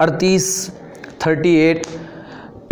38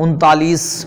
39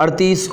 38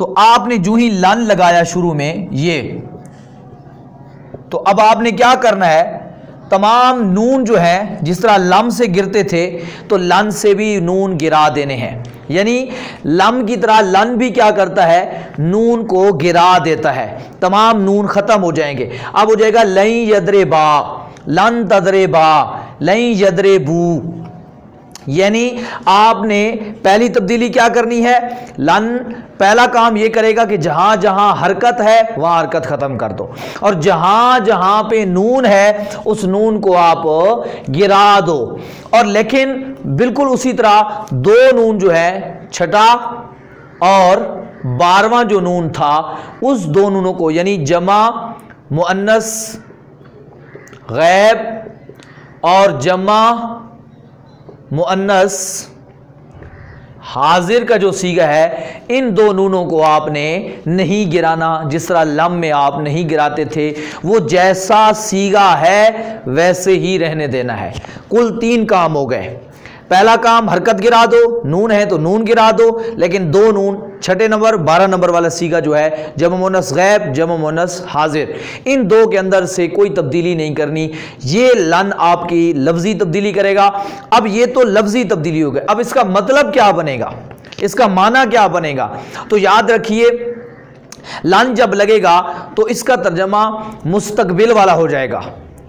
تو آپ نے جو ہی لن لگایا شروع میں یہ، تو اب آپ نے کیا کرنا ہے، تمام نون جو ہے جس طرح لم سے گرتے تھے تو لن سے بھی نون گرا دینے ہیں، یعنی لم کی طرح لن بھی کیا کرتا ہے، نون کو گرا دیتا ہے، تمام نون ختم ہو جائیں گے۔ اب ہو جائے گا لن یضربا، لن تضربا، لن یضربو، یعنی آپ نے پہلی تبدیلی کیا کرنی ہے، لن پہلا کام یہ کرے گا کہ جہاں جہاں حرکت ہے وہاں حرکت ختم کر دو، اور جہاں جہاں پہ نون ہے اس نون کو آپ گرا دو، اور لیکن بالکل اسی طرح دو نون جو ہے، چھٹا اور 12واں جو نون تھا، اس دو نونوں کو یعنی جمع مؤنث غیب اور جمع مؤنث حاضر کا جو صیغہ ہے، ان دو نونوں کو آپ نے نہیں گرانا، جس طرح لم میں آپ نہیں گراتے تھے، وہ جیسا صیغہ ہے ویسے ہی رہنے دینا ہے۔ کل 3 کام ہو گئے۔ پہلا کام حرکت گرا دو، نون ہے تو نون گرا دو، لیکن دو نون چھٹے نمبر 12 نمبر والا صیغہ جو ہے جمع مؤنث غیب جمع مؤنث حاضر، ان دو کے اندر سے کوئی تبدیلی نہیں کرنی۔ یہ لن آپ کی لفظی تبدیلی کرے گا۔ اب یہ تو لفظی تبدیلی ہو گئی، اب اس کا مطلب کیا بنے گا، اس کا معنی کیا بنے گا؟ تو یاد رکھیے لن جب لگے گا تو اس کا ترجمہ مستقبل والا ہو جائے گا۔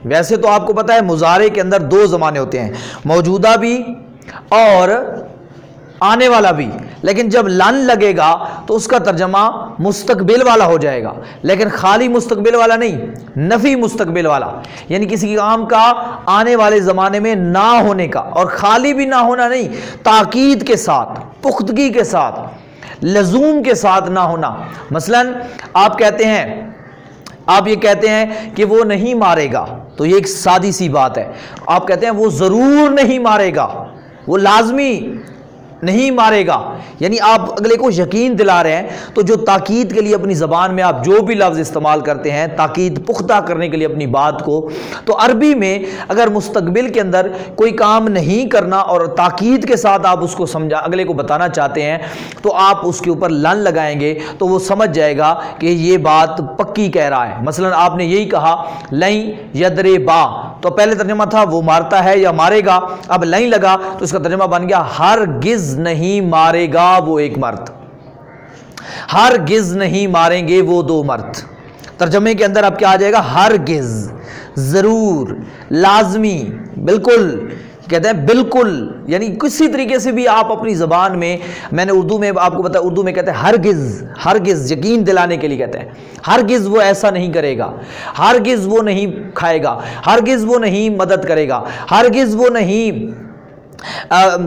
ویسے تو آپ کو پتا ہے مضارع کے اندر 2 زمانے ہوتے ہیں، موجودہ بھی اور آنے والا بھی، لیکن جب لن لگے گا تو اس کا ترجمہ مستقبل والا ہو جائے گا، لیکن خالی مستقبل والا نہیں، نفی مستقبل والا، یعنی کسی کام کا آنے والے زمانے میں نہ ہونے کا، اور خالی بھی نہ ہونا نہیں، تاکید کے ساتھ، پختگی کے ساتھ، لزوم کے ساتھ نہ ہونا۔ مثلا آپ کہتے ہیں، آپ یہ کہتے ہیں کہ وہ نہیں مارے گا، تو یہ ایک سادی سی بات ہے۔ آپ کہتے ہیں وہ ضرور نہیں مارے گا، وہ لازمی نہیں مارے گا، یعنی آپ اگلے کو یقین دلا رہے ہیں۔ تو جو تاکید کے لیے اپنی زبان میں آپ جو بھی لفظ استعمال کرتے ہیں تاکید پختہ کرنے کے لیے اپنی بات کو، تو عربی میں اگر مستقبل کے اندر کوئی کام نہیں کرنا اور تاکید کے ساتھ آپ اس کو سمجھا اگلے کو بتانا چاہتے ہیں تو آپ اس کے اوپر لن لگائیں گے تو وہ سمجھ جائے گا کہ یہ بات پکی کہہ رہا ہے۔ مثلا آپ نے یہی کہا لن یضربا، تو پہلے ترجمہ تھا وہ مارتا ہے یا مارے گا، اب لن لگا تو اس کا ترجمہ بن گیا ہرگز نہیں مارے گا وہ ایک مرد، ہرگز نہیں ماریں گے وہ 2 مرد۔ ترجمے کے اندر اب کیا آ جائے گا، ہرگز، ضرور، لازمی، بالکل، کہتے ہیں بالکل، یعنی کسی طریقے سے بھی آپ اپنی زبان میں نے اردو میں آپ کو بتایا، اردو میں کہتے ہیں ہرگز، ہرگز یقین دلانے کے لیے کہتے ہیں ہرگز وہ ایسا نہیں کرے گا، ہرگز وہ نہیں کھائے گا، ہرگز وہ نہیں مدد کرے گا، ہرگز وہ نہیں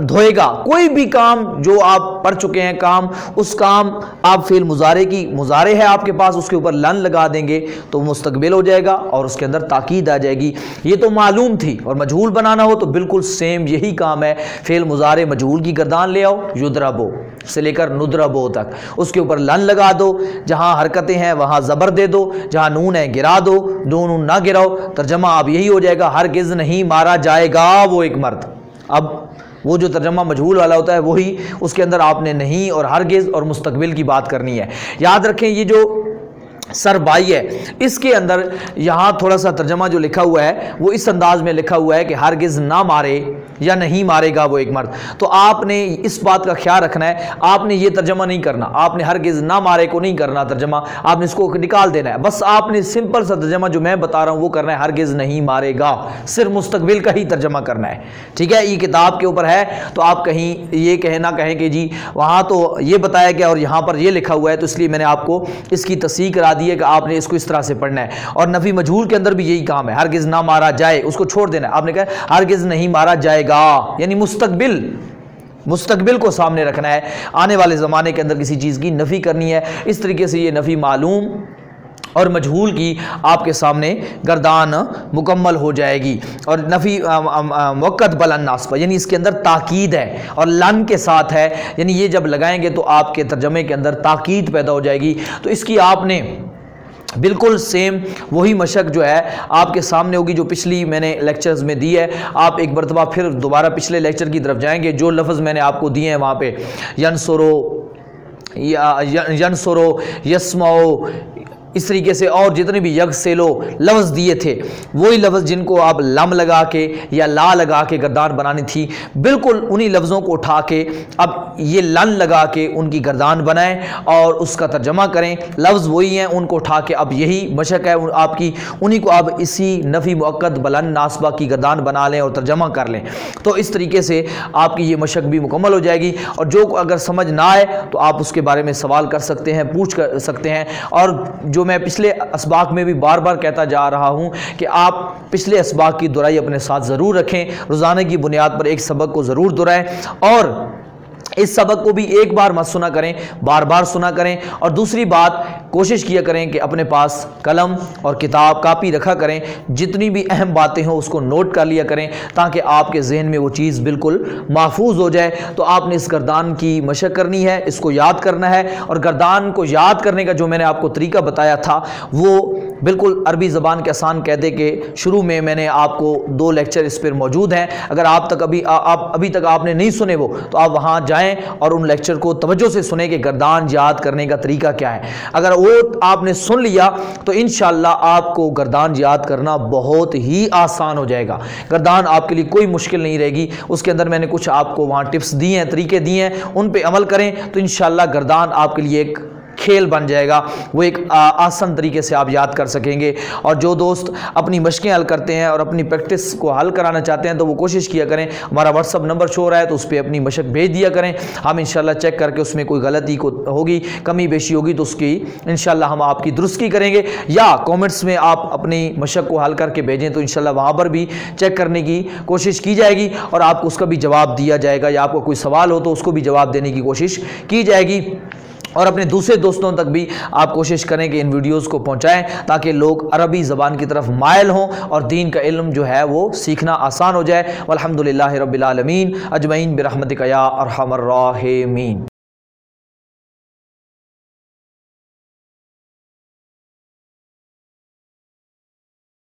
دھوئے گا۔ کوئی بھی کام جو آپ پڑھ چکے ہیں کام، اس کام آپ فعل مضارع ہے آپ کے پاس، اس کے اوپر لن لگا دیں گے تو مستقبل ہو جائے گا اور اس کے اندر تاکید آ جائے گی۔ یہ تو معلوم تھی، اور مجہول بنانا ہو تو بالکل سیم یہی کام ہے، فعل مضارع مجہول کی گردان لے آؤ، یضربو سے لے کر نضربو تک، اس کے اوپر لن لگا دو، جہاں حرکتیں ہیں وہاں زبر دے دو، جہاں نون ہے گرا دو، نون نہ گراؤ، ترجمہ اب یہی ہو جائے گا ہرگز نہیں مارا جائے گا وہ ایک مرد۔ اب وہ جو ترجمہ مجہول والا ہوتا ہے وہی، اس کے اندر آپ نے نہیں اور ہرگز اور مستقبل کی بات کرنی ہے۔ یاد رکھیں یہ جو سربائی ہے اس کے اندر یہاں تھوڑا سا ترجمہ جو لکھا ہوا ہے وہ اس انداز میں لکھا ہوا ہے کہ ہرگز نہ مارے یا نہیں مارے گا وہ ایک مرد۔ تو آپ نے اس بات کا خیال رکھنا ہے، آپ نے یہ ترجمہ نہیں کرنا، آپ نے ہرگز نہ مارے کو نہیں کرنا ترجمہ، آپ نے اس کو نکال دینا ہے، بس آپ نے سمپل سا ترجمہ جو میں بتا رہا ہوں وہ کرنا ہے، ہرگز نہیں مارے گا، صرف مستقبل کا ہی ترجمہ کرنا ہے، ٹھیک ہے۔ یہ کتاب کے اوپر ہے تو آپ کہیں یہ نہ کہیں کہ جی وہاں تو یہ بتایا گیا اور یہاں پر یہ لکھا ہوا ہے، تو اس لیے میں نے آپ کو اس کی تصحیح کرا دی ہے کہ آپ نے اس کو اس طرح سے پڑھنا ہے۔ اور نفی مجہول کے اندر بھی یہی کام ہے، ہرگز نہ مارا جائے، اس کو چھوڑ دینا ہے، آپ نے کہا ہرگز نہیں مارا جائے گا، یعنی مستقبل کو سامنے رکھنا ہے، آنے والے زمانے کے اندر کسی چیز کی نفی کرنی ہے۔ اس طریقے سے یہ نفی معلوم اور مجہول کی آپ کے سامنے گردان مکمل ہو جائے گی۔ اور نفی موقت بالاناس پر، یعنی اس کے اندر تاکید ہے اور لن کے ساتھ ہے، یعنی یہ جب لگائیں گے تو آپ کے ترجمے کے اندر تاکید پیدا ہو جائے گی۔ تو اس کی آپ نے بالکل سیم وہی مشق جو ہے آپ کے سامنے ہوگی جو پچھلی میں نے لیکچرز میں دی ہے۔ آپ ایک مرتبہ پھر دوبارہ پچھلے لیکچر کی طرف جائیں گے، جو لفظ میں نے آپ کو دیے ہیں وہاں پہ ینصرو، ینصرو، یسمعو، اس طریقے سے اور جتنے بھی یغسلو لفظ دیے تھے وہی لفظ جن کو آپ لم لگا کے یا لا لگا کے گردان بنانی تھی، بالکل انہی لفظوں کو اٹھا کے اب یہ لن لگا کے ان کی گردان بنائیں اور اس کا ترجمہ کریں۔ لفظ وہی ہیں، ان کو اٹھا کے اب یہی مشق ہے آپ کی، انہی کو اب اسی نفی مؤکد بلند ناصبہ کی گردان بنا لیں اور ترجمہ کر لیں۔ تو اس طریقے سے آپ کی یہ مشق بھی مکمل ہو جائے گی، اور جو اگر سمجھ نہ آئے تو آپ اس کے بارے میں سوال کر سکتے ہیں، پوچھ کر سکتے ہیں۔ اور جو میں پچھلے اسباق میں بھی بار بار کہتا جا رہا ہوں کہ آپ پچھلے اسباق کی دہرائی اپنے ساتھ ضرور رکھیں، روزانہ کی بنیاد پر ایک سبق کو ضرور دہرائیں، اور اس سبق کو بھی ایک بار مت سنا کریں، بار بار سنا کریں۔ اور دوسری بات، کوشش کیا کریں کہ اپنے پاس قلم اور کتاب کاپی رکھا کریں، جتنی بھی اہم باتیں ہوں اس کو نوٹ کر لیا کریں تاکہ آپ کے ذہن میں وہ چیز بالکل محفوظ ہو جائے۔ تو آپ نے اس گردان کی مشق کرنی ہے، اس کو یاد کرنا ہے، اور گردان کو یاد کرنے کا جو میں نے آپ کو طریقہ بتایا تھا وہ بالکل عربی زبان کے آسان قاعدے کے شروع میں نے آپ کو 2 لیکچر اس پر موجود ہیں۔ اگر آپ ابھی تک آپ نے نہیں سنے وہ، تو آپ وہاں جائیں اور ان لیکچر کو توجہ سے سنیں کہ گردان یاد کرنے کا طریقہ کیا ہے۔ اگر وہ آپ نے سن لیا تو انشاءاللہ آپ کو گردان یاد کرنا بہت ہی آسان ہو جائے گا، گردان آپ کے لیے کوئی مشکل نہیں رہے گی۔ اس کے اندر میں نے کچھ آپ کو وہاں ٹپس دی ہیں، طریقے دیے ہیں، ان پہ عمل کریں تو انشاءاللہ گردان آپ کے لیے ایک کھیل بن جائے گا، وہ ایک آسان طریقے سے آپ یاد کر سکیں گے۔ اور جو دوست اپنی مشقیں حل کرتے ہیں اور اپنی پریکٹس کو حل کرانا چاہتے ہیں تو وہ کوشش کیا کریں، ہمارا واٹس ایپ نمبر شو ہو رہا ہے تو اس پہ اپنی مشق بھیج دیا کریں، ہم انشاءاللہ چیک کر کے اس میں کوئی غلطی ہوگی، کمی بیشی ہوگی تو اس کی انشاءاللہ ہم آپ کی درستی کریں گے، یا کامنٹس میں آپ اپنی مشق کو حل کر کے بھیجیں تو انشاءاللہ وہاں پر بھی چیک کرنے کی کوشش کی جائے گی اور آپ کو اس کا بھی جواب دیا جائے گا، یا آپ کو کوئی سوال ہو تو اس کو بھی جواب دینے کی کوشش کی جائے گی۔ اور اپنے دوسرے دوستوں تک بھی آپ کوشش کریں کہ ان ویڈیوز کو پہنچائیں تاکہ لوگ عربی زبان کی طرف مائل ہوں اور دین کا علم جو ہے وہ سیکھنا آسان ہو جائے۔ والحمدللہ رب العالمین اجمعین برحمتک یا ارحم الراحمین۔